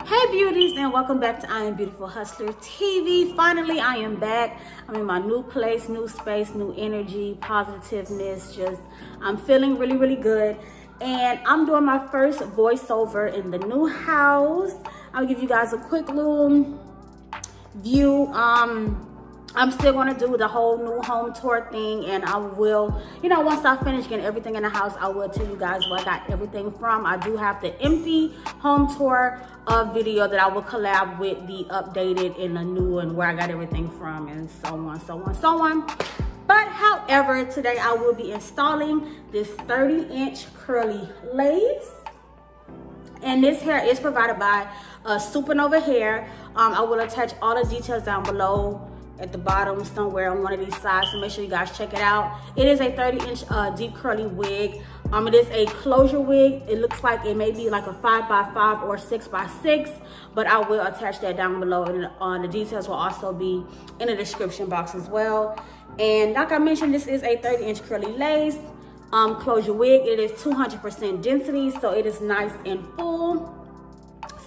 Hey beauties, and welcome back to IAmBeautifulHustler TV. Finally, I am back. I'm in my new place, new space, new energy, positiveness. I'm feeling really good. And I'm doing my first voiceover in the new house. I'll give you guys a quick little view. I'm still going to do the whole new home tour thing, and I will, once I finish getting everything in the house, I will tell you guys where I got everything from. I do have the empty home tour video that I will collab with the updated and the new and where I got everything from, and so on. But however, today I will be installing this 30-inch curly lace. And this hair is provided by Supernova Hair. I will attach all the details down below at the bottom somewhere on one of these sides, so make sure you guys check it out. It is a 30-inch deep curly wig. It is a closure wig. It looks like it may be like a 5x5 or 6x6, but I will attach that down below, and the details will also be in the description box as well. And like I mentioned, this is a 30-inch curly lace closure wig. It is 200% density, so it is nice and full.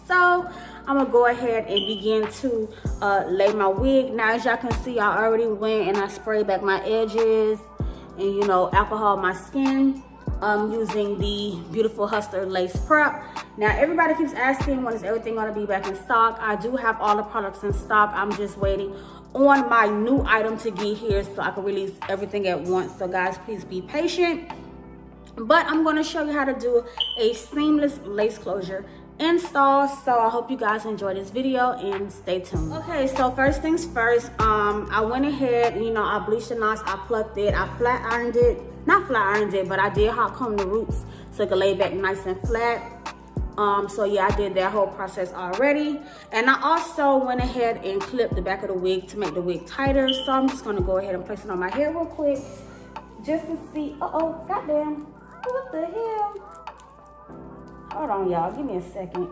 So I'm gonna go ahead and begin to lay my wig. Now, as y'all can see, I already went and I sprayed back my edges and alcohol my skin using the Beautiful Hustler Lace Prep. Now, everybody keeps asking, when is everything gonna be back in stock? I do have all the products in stock. I'm just waiting on my new item to get here so I can release everything at once. So guys, please be patient. But I'm gonna show you how to do a seamless lace closure install. So I hope you guys enjoy this video and stay tuned. Okay, so first things first, I went ahead and I bleached the knots, I plucked it, I flat ironed it, not flat ironed it, but I did hot comb the roots so it could lay back nice and flat. So yeah, I did that whole process already. And I also went ahead and clipped the back of the wig to make the wig tighter. So I'm just gonna go ahead and place it on my hair real quick just to see. Goddamn, what the hell? Hold on, y'all. Give me a second.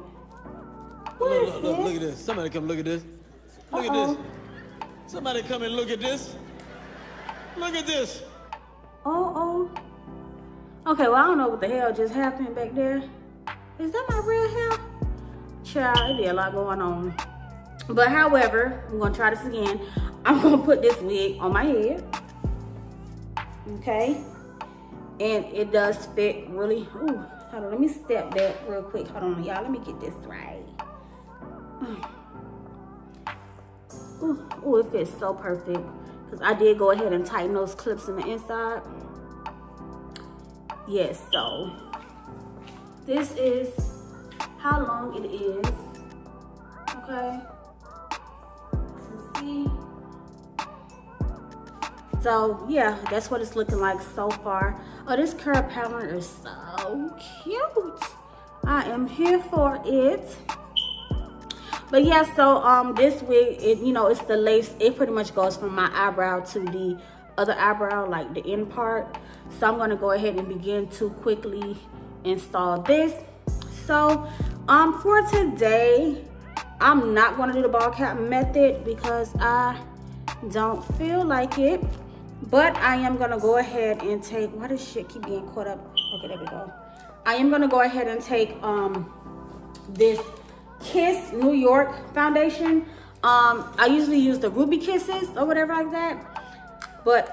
Look at this. Somebody come look at this. Look at this. Somebody come and look at this. Look at this. Okay, well, I don't know what the hell just happened back there. Is that my real hair? Child, it be a lot going on. But however, I'm going to try this again. I'm going to put this wig on my head. Okay. And it does fit really, hold on, let me step back real quick. Hold on, y'all, let me get this right. It fits so perfect. Because I did go ahead and tighten those clips in the inside. Yes, so this is how long it is. Okay. Let's see. So yeah, that's what it's looking like so far. Oh, this curl pattern is so cute. I am here for it. But yeah, so this wig, it's the lace. It pretty much goes from my eyebrow to the other eyebrow, like the end part. So I'm gonna go ahead and begin to quickly install this. So for today, I'm not gonna do the ball cap method because I don't feel like it. But I am gonna go ahead and take, why does shit keep getting caught up? Okay, there we go. I am gonna go ahead and take this Kiss New York foundation. I usually use the Ruby Kisses or whatever like that. But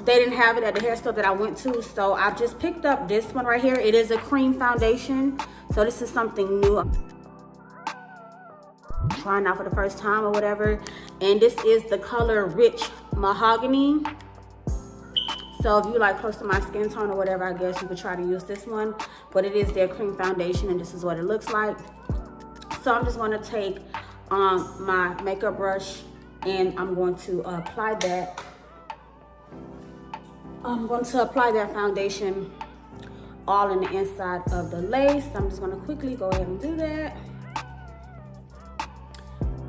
they didn't have it at the hair store that I went to. So I've just picked up this one right here. It is a cream foundation. So this is something new. I'm trying out for the first time or whatever. And this is the color Rich Mahogany. So if you like close to my skin tone or whatever, I guess you could try to use this one. But it is their cream foundation and this is what it looks like. So I'm just going to take my makeup brush and I'm going to apply that. I'm going to apply that foundation all in the inside of the lace. I'm just going to quickly go ahead and do that.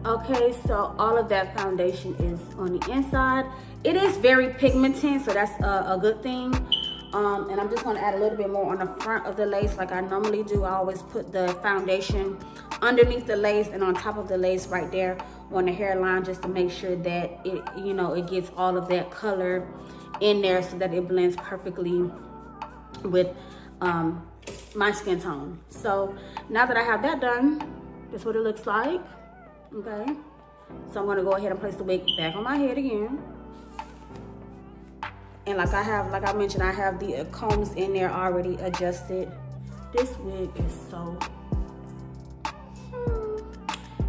Okay, so all of that foundation is on the inside. It is very pigmented, so that's a good thing. And I'm just gonna add a little bit more on the front of the lace like I normally do. I always put the foundation underneath the lace and on top of the lace right there on the hairline, just to make sure that it, you know, it gets all of that color in there so that it blends perfectly with my skin tone. So now that I have that done, that's what it looks like. Okay, so I'm gonna go ahead and place the wig back on my head again. And like I mentioned, I have the combs in there already adjusted. This wig is so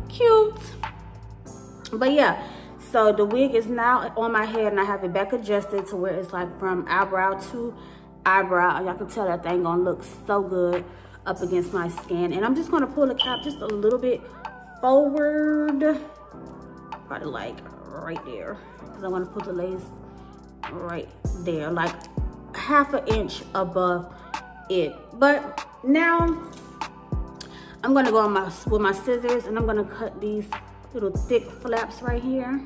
cute. But yeah, so the wig is now on my head and I have it back adjusted to where it's like from eyebrow to eyebrow. Y'all can tell that thing gonna look so good up against my skin. And I'm just gonna pull the cap just a little bit forward, probably like right there, because I want to put the lace right there, like half an inch above it. But now I'm gonna go on with my scissors and I'm gonna cut these little thick flaps right here,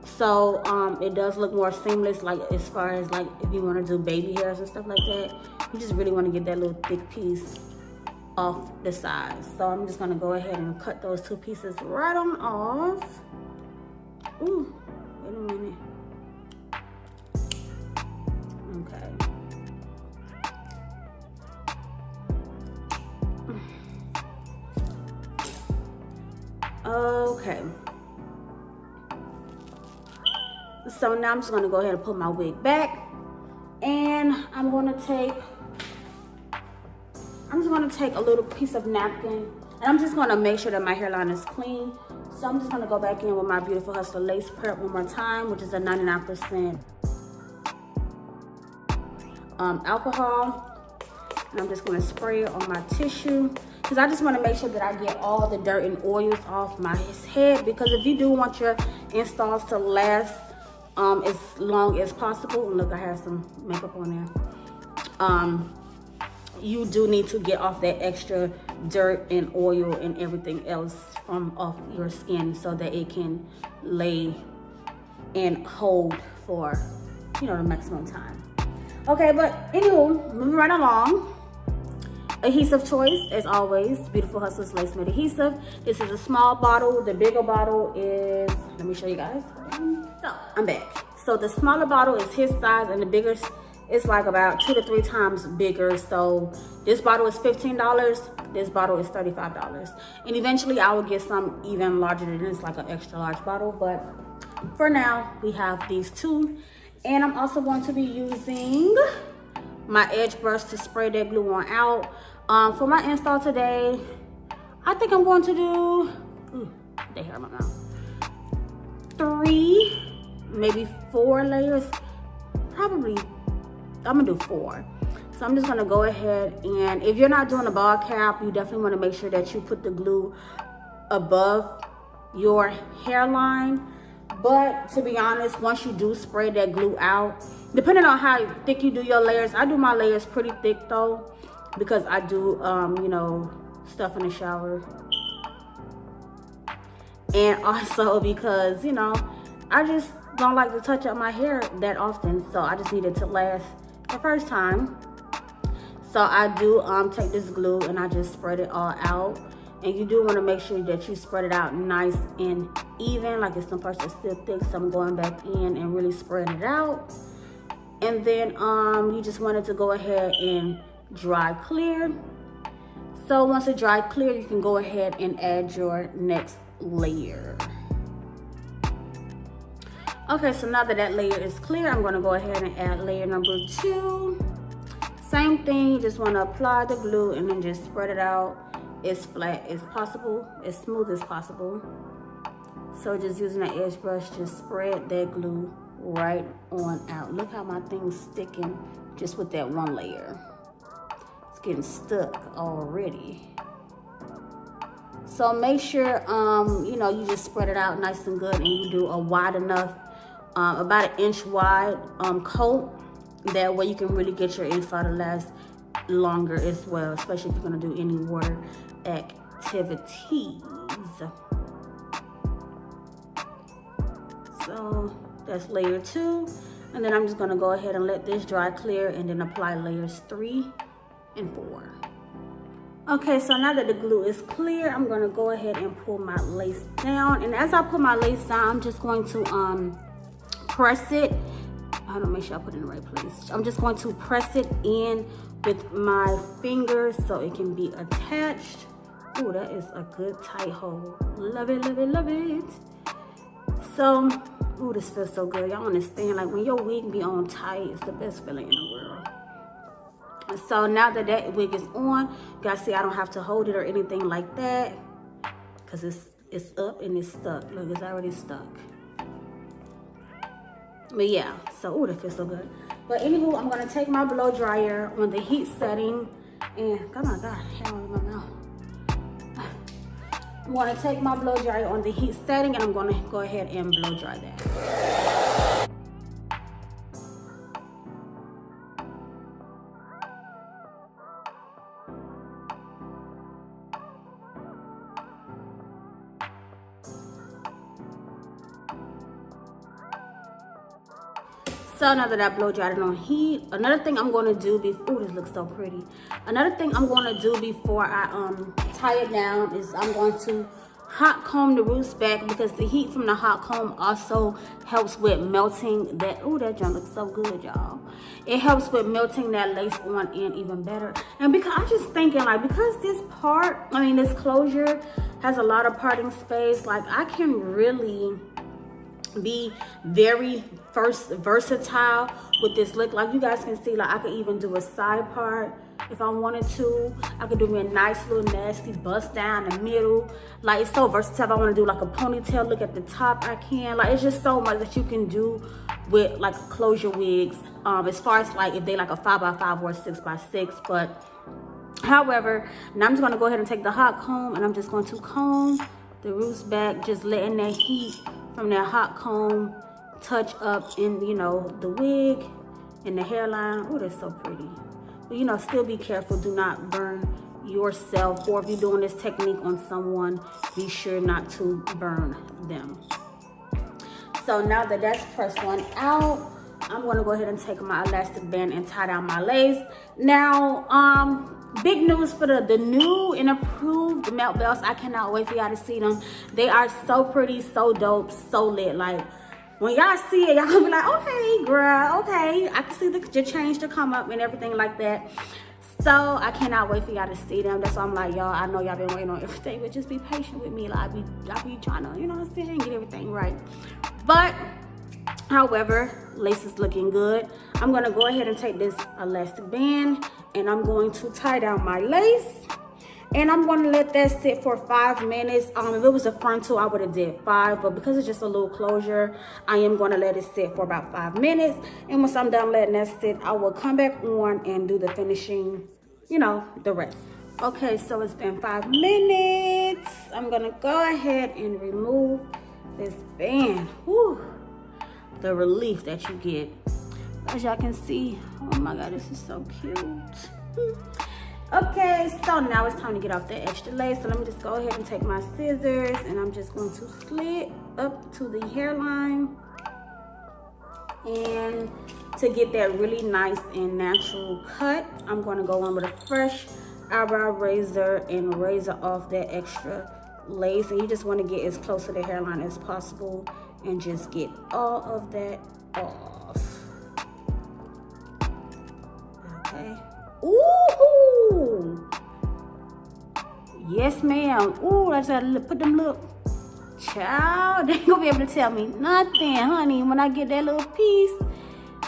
so it does look more seamless, like as far as like if you want to do baby hairs and stuff like that, you just really want to get that little thick piece off the sides. So I'm just gonna go ahead and cut those two pieces right on off. Ooh, wait a minute. Okay. Okay. So now I'm just gonna go ahead and put my wig back, and I'm just gonna take a little piece of napkin, and I'm just gonna make sure that my hairline is clean. So I'm just gonna go back in with my Beautiful Hustler lace prep one more time, which is a 99% alcohol. And I'm just gonna spray it on my tissue, because I just wanna make sure that I get all the dirt and oils off my head, because if you do want your installs to last as long as possible, and look, I have some makeup on there, you do need to get off that extra dirt and oil and everything else from off your skin, so that it can lay and hold for, you know, the maximum time. Okay, but anywho, moving right along. Adhesive Choice, as always, Beautiful Hustlers Lace Matte Adhesive. This is a small bottle. The bigger bottle is, let me show you guys. So, I'm back. So the smaller bottle is his size, and the bigger is like about 2 to 3 times bigger. So this bottle is $15. This bottle is $35. And eventually I will get some even larger than this, like an extra large bottle. But for now, we have these two. And I'm also going to be using my edge brush to spray that glue on out. For my install today, I think I'm going to do, they hurt my mouth, 3, maybe 4 layers. Probably, I'm gonna do 4. So I'm just gonna go ahead, and if you're not doing a ball cap, you definitely wanna make sure that you put the glue above your hairline. But to be honest, once you do spray that glue out, depending on how thick you do your layers, I do my layers pretty thick though, because I do, you know, stuff in the shower. And also because, you know, I just don't like to touch up my hair that often, so I just need it to last the first time. So I do take this glue and I just spread it all out. And you do want to make sure that you spread it out nice and even, like if some parts are still thick, so I'm going back in and really spreading it out. And then you just wanted to go ahead and dry clear. So once it dry clear, you can go ahead and add your next layer. Okay, so now that that layer is clear, I'm going to go ahead and add layer number 2. Same thing, you just want to apply the glue and then just spread it out as flat as possible, as smooth as possible. So just using an edge brush, just spread that glue right on out. Look how my thing's sticking just with that one layer. It's getting stuck already. So make sure, you know, you just spread it out nice and good, and you do a wide enough, about 1 inch wide coat. That way you can really get your install to last longer as well, especially if you're gonna do any water activities. So That's layer 2. And then I'm just gonna go ahead and let this dry clear and then apply layers 3 and 4. Okay, so now that the glue is clear, I'm gonna go ahead and pull my lace down. And as I put my lace down, I'm just going to press it. I don't make sure I put it in the right place. I'm just going to press it in with my fingers so it can be attached. Oh, that is a good tight hold. Love it, love it, love it. So, oh, this feels so good. Y'all understand, like when your wig be on tight, it's the best feeling in the world. So now that that wig is on, you guys see I don't have to hold it or anything like that because it's up and it's stuck. Look, it's already stuck. But yeah, so oh, that feels so good. But anywho, I'm gonna take my blow dryer on the heat setting and oh my god, hair in my mouth. I'm gonna take my blow dryer on the heat setting and I'm gonna go ahead and blow dry that. So now that I blow dried it on heat, another thing I'm going to do before, this looks so pretty. Another thing I'm going to do before I tie it down is I'm going to hot comb the roots back because the heat from the hot comb also helps with melting that. Oh, that junk looks so good, y'all. It helps with melting that lace on in even better. And because I'm just thinking, like, because this part, I mean, this closure has a lot of parting space, like I can really be very versatile with this look. Like you guys can see, like I could even do a side part if I wanted to. I could do me a nice little nasty bust down the middle. Like it's so versatile. If I want to do like a ponytail look at the top, I can. Like it's just so much that you can do with like closure wigs, as far as like if they like a 5x5 or a 6x6. But however, now I'm just going to go ahead and take the hot comb and I'm just going to comb the roots back, just letting that heat from that hot comb touch up in, you know, the wig and the hairline. Oh, that's so pretty. But, you know, still be careful. Do not burn yourself, or if you're doing this technique on someone, be sure not to burn them. So now that that's pressed on out, I'm going to go ahead and take my elastic band and tie down my lace. Now, big news for the new and improved melt belts. I cannot wait for y'all to see them. They are so pretty, so dope, so lit. Like, when y'all see it, y'all gonna be like, okay, girl, okay. I can see the change to come up and everything like that. So, I cannot wait for y'all to see them. That's why I'm like, y'all, I know y'all been waiting on everything, but just be patient with me. Like, I be trying to, you know what I'm saying, get everything right. But, however, lace is looking good. I'm gonna go ahead and take this elastic band and I'm going to tie down my lace. And I'm gonna let that sit for 5 minutes. If it was a frontal, I would have did 5, but because it's just a little closure, I am gonna let it sit for about 5 minutes. And once I'm done letting that sit, I will come back on and do the finishing, you know, the rest. Okay, so it's been 5 minutes. I'm gonna go ahead and remove this band. Whew. The relief that you get. As y'all can see, oh my god, this is so cute. Okay, so now it's time to get off that extra lace. So let me just go ahead and take my scissors and I'm just going to slit up to the hairline. And to get that really nice and natural cut, I'm going to go in with a fresh eyebrow razor and razor off that extra lace. And you just want to get as close to the hairline as possible and just get all of that off. Okay. Ooh! Yes, ma'am. Ooh, I just gotta put them little... Child, they ain't gonna be able to tell me nothing, honey. When I get that little piece,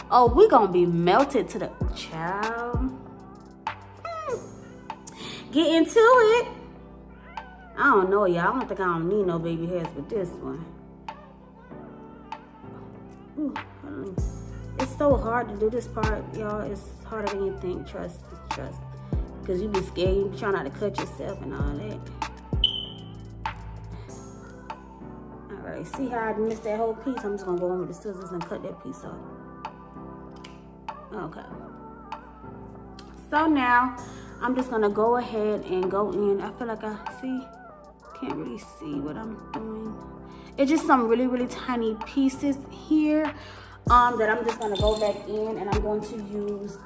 oh, we gonna be melted to the... Child. Get into it. I don't know, y'all. I don't think I don't need no baby hairs with this one. Ooh, it's so hard to do this part, y'all. It's harder than you think. Trust. Because you be scared. You be trying not to cut yourself and all that. Alright, see how I missed that whole piece? I'm just going to go in with the scissors and cut that piece off. Okay. So now, I'm just going to go ahead and go in. I feel like can't really see what I'm doing. it's just some really, really tiny pieces here that I'm just gonna go back in, and I'm going to use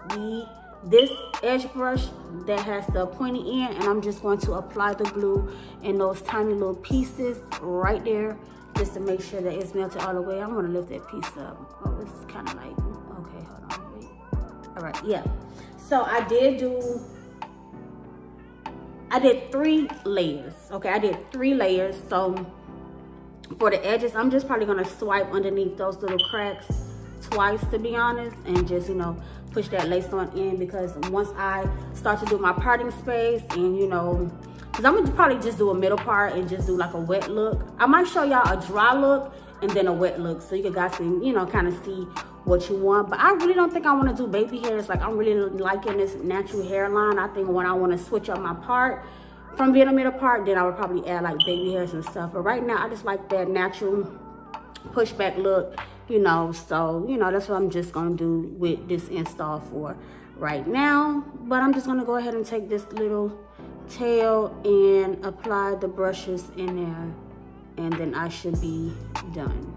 this edge brush that has the pointy end, and I'm just going to apply the glue in those tiny little pieces right there, just to make sure that it's melted all the way. I'm gonna lift that piece up. Oh, it's kind of like, okay, hold on, wait. All right, yeah. So I did 3 layers. Okay, I did 3 layers. So for the edges, I'm just probably gonna swipe underneath those little cracks twice, to be honest, and just, you know, push that lace on in, because once I start to do my parting space, and, you know, because I'm gonna probably just do a middle part and just do like a wet look. I might show y'all a dry look and then a wet look, so you guys can, you know, kind of see what you want. But I really don't think I want to do baby hairs. Like, I'm really liking this natural hairline. I think when I want to switch up my part from being a middle part, then I would probably add like baby hairs and stuff. But right now, I just like that natural pushback look, you know. So, you know, that's what I'm just gonna do with this install for right now. But I'm just gonna go ahead and take this little tail and apply the brushes in there, and then I should be done.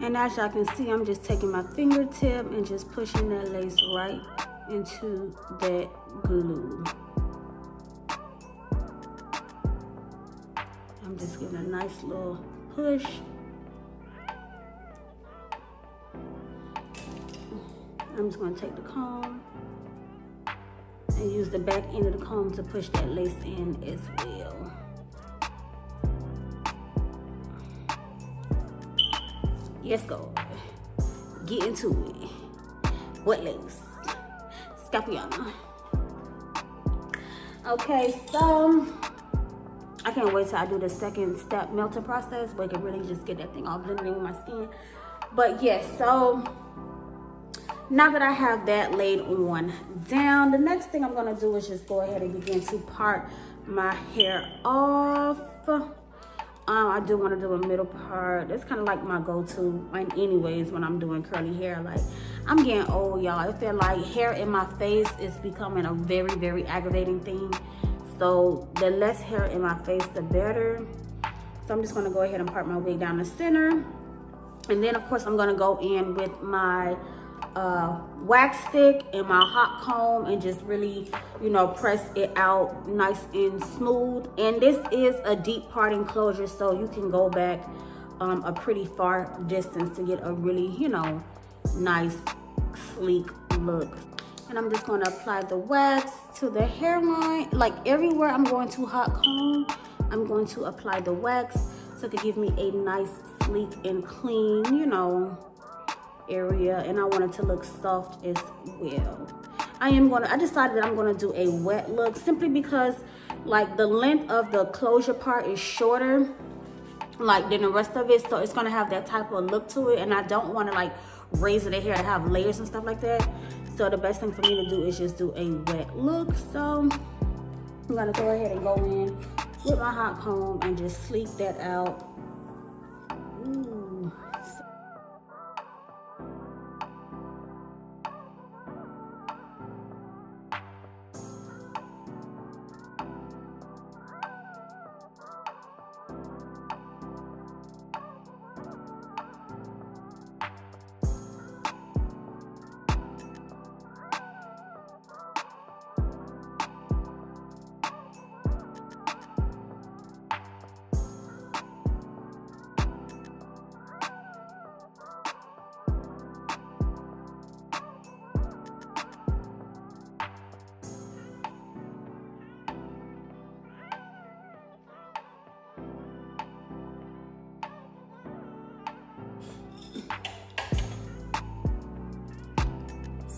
And as y'all can see, I'm just taking my fingertip and just pushing that lace right into that glue. I'm just giving a nice little push. I'm just gonna take the comb and use the back end of the comb to push that lace in as well. Yes, go. Get into it. What lace? Scapiana. Okay, so I can't wait till I do the second step melting process, but I can really just get that thing all blended in with my skin. But yes, so now that I have that laid on down, the next thing I'm gonna do is just go ahead and begin to part my hair off. I do want to do a middle part. That's kind of like my go-to anyways when I'm doing curly hair. Like, I'm getting old, y'all. I feel like hair in my face is becoming a very, very aggravating thing. So the less hair in my face, the better. So I'm just going to go ahead and part my wig down the center. And then, of course, I'm going to go in with my wax stick and my hot comb and just really, you know, press it out nice and smooth. And this is a deep parting closure, so you can go back a pretty far distance to get a really, you know, nice sleek look. And I'm just going to apply the wax to the hairline. Like, everywhere I'm going to hot comb, I'm going to apply the wax so it can give me a nice sleek and clean, you know, area. And I want it to look soft as well. I decided that I'm gonna do a wet look simply because like the length of the closure part is shorter like than the rest of it, so it's gonna have that type of look to it, and I don't want to like razor the hair and have layers and stuff like that. So the best thing for me to do is just do a wet look. So I'm gonna go ahead and go in with my hot comb and just sleek that out. Ooh.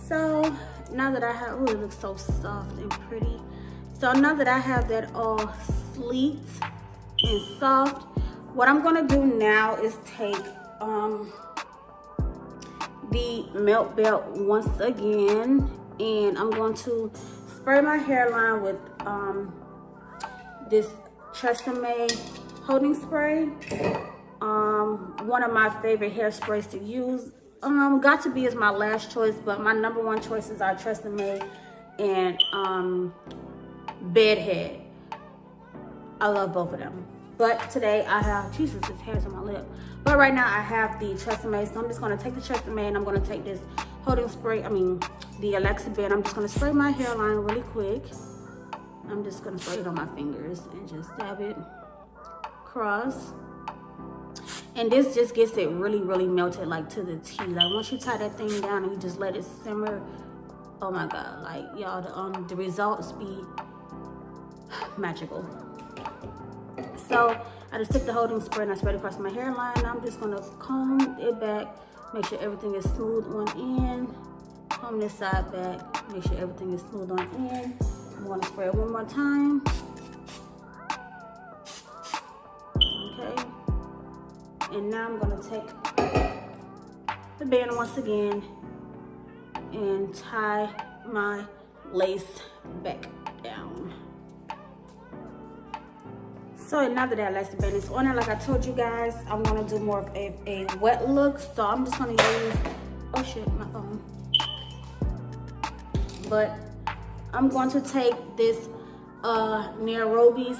So now that I have, oh, it looks so soft and pretty. So now that I have that all sleeked and soft, what I'm gonna do now is take the melt belt once again, and I'm going to spray my hairline with this Tresemme holding spray. One of my favorite hairsprays to use. Got to be is my last choice, but my number one choices are Tresemme and Bedhead. I love both of them. But today I have, Jesus, this hair's on my lip. But right now I have the Tresemme, so I'm just gonna take the Tresemme and I'm gonna take this holding spray, the Alexa band. I'm just gonna spray my hairline really quick. I'm just gonna spray it on my fingers and just dab it across. And this just gets it really, really melted, like to the T. Like once you tie that thing down and you just let it simmer, oh my God, like y'all, the results be magical. So I just took the holding spray and I spread it across my hairline. I'm just gonna comb it back, make sure everything is smooth on end. Comb this side back, make sure everything is smooth on end. I'm gonna spray it one more time. Okay. And now I'm gonna take the band once again and tie my lace back down. So now that that elastic band is on there, like I told you guys, I'm gonna do more of a wet look. So I'm just gonna use, oh shit, my phone. But I'm going to take this Nairobi's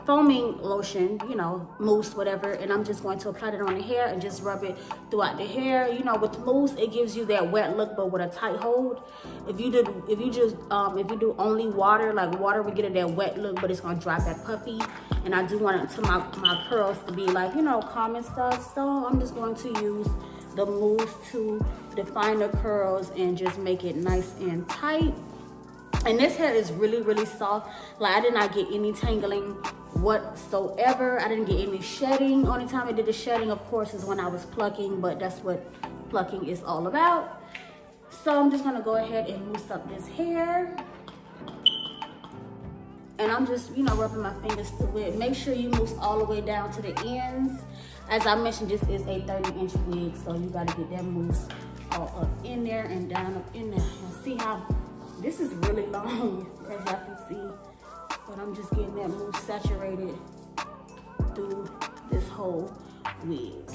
foaming lotion, you know, mousse, whatever, and I'm just going to apply it on the hair and just rub it throughout the hair. You know, with mousse, it gives you that wet look, but with a tight hold. If you do only water, like water would get it that wet look, but it's gonna dry back puffy. And I do want it to my curls to be like, you know, calm and stuff. So I'm just going to use the mousse to define the curls and just make it nice and tight. And this hair is really, really soft. Like I did not get any tangling whatsoever. I didn't get any shedding. Only time I did the shedding, of course, is when I was plucking, but that's what plucking is all about. So I'm just gonna go ahead and mousse up this hair. And I'm just, you know, rubbing my fingers through it. Make sure you mousse all the way down to the ends. As I mentioned, this is a 30-inch wig, so you gotta get that mousse all up in there and down up in there. And see how this is really long, as y'all can see. But I'm just getting that mousse saturated through this whole wig.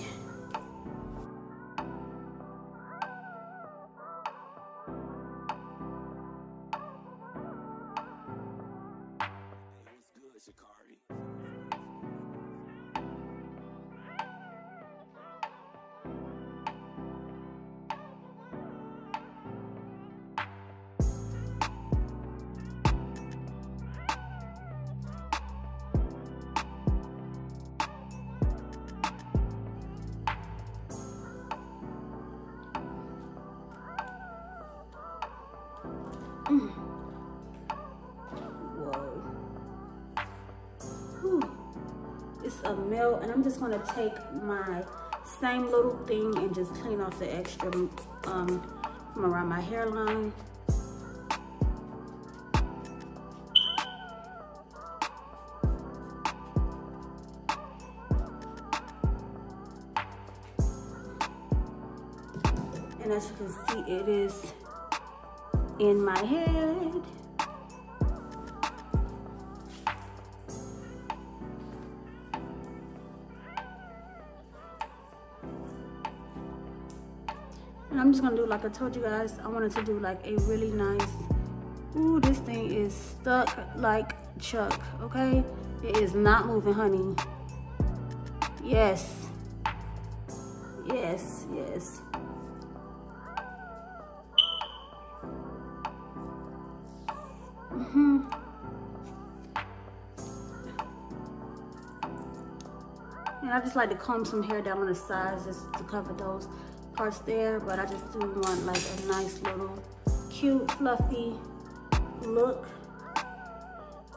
Whoa. Whew. It's a melt, and I'm just gonna take my same little thing and just clean off the extra from around my hairline. And as you can see, it is in my head. And I'm just gonna do, like I told you guys, I wanted to do like a really nice, ooh, this thing is stuck like Chuck, okay? It is not moving, honey. Yes. Yes, yes. And I just like to comb some hair down on the sides just to cover those parts there, but I just do want like a nice little cute fluffy look.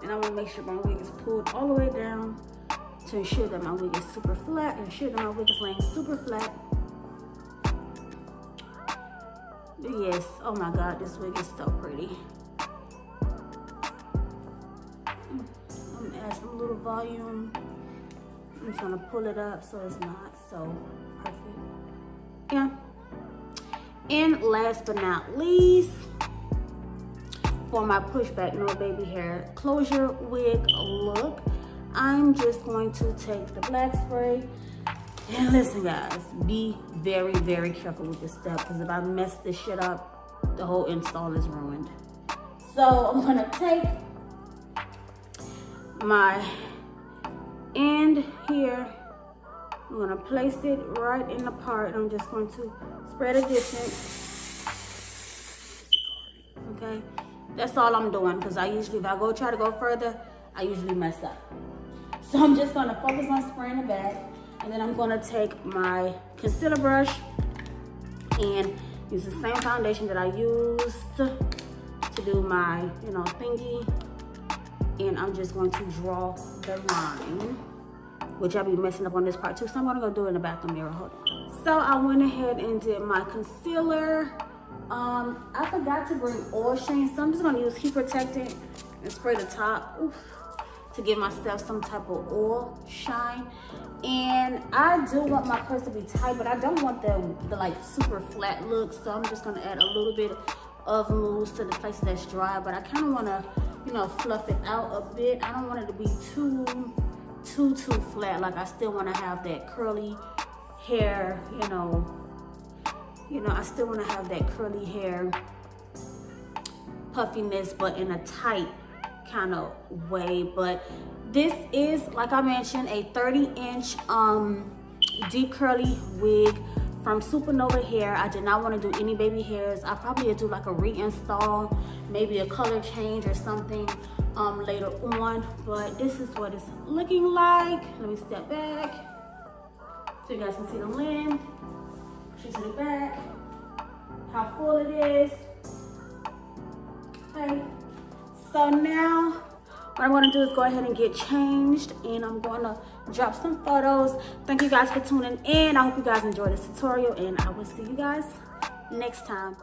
And I want to make sure my wig is pulled all the way down to ensure that my wig is super flat, ensure that my wig is laying super flat. But yes, oh my god, this wig is so pretty. I'm gonna add some little volume. I'm just gonna pull it up so it's not so perfect. Yeah. And last but not least, for my pushback no baby hair closure wig look, I'm just going to take the black spray. And listen guys, be very, very careful with this step, because if I mess this shit up, the whole install is ruined. So I'm gonna take my end here, I'm gonna place it right in the part. I'm just going to spread a distance. Okay, that's all I'm doing, because I usually, if I try to go further, I usually mess up. So I'm just gonna focus on spraying the back, and then I'm gonna take my concealer brush and use the same foundation that I used to do my, thingy. And I'm just going to draw the line, which I'll be messing up on this part too, so I'm gonna go do it in the bathroom mirror. Hold on. So I went ahead and did my concealer. I forgot to bring oil sheen, so I'm just gonna use Heat Protectant and spray the top to give myself some type of oil shine. And I do want my purse to be tight, but I don't want the like super flat look, so I'm just gonna add a little bit of mousse to the places that's dry, but I kind of want to fluff it out a bit. I don't want it to be too flat. Like I still want to have that curly hair, I still want to have that curly hair puffiness, but in a tight kind of way. But this is, like I mentioned, a 30-inch deep curly wig from Supernova Hair. I did not want to do any baby hairs. I probably would do like a reinstall, maybe a color change or something later on. But this is what it's looking like. Let me step back so you guys can see the length. She's in the back, how full it is. Okay, so now what I'm gonna do is go ahead and get changed, and I'm gonna drop some photos. Thank you guys for tuning in. I hope you guys enjoyed this tutorial, and I will see you guys next time.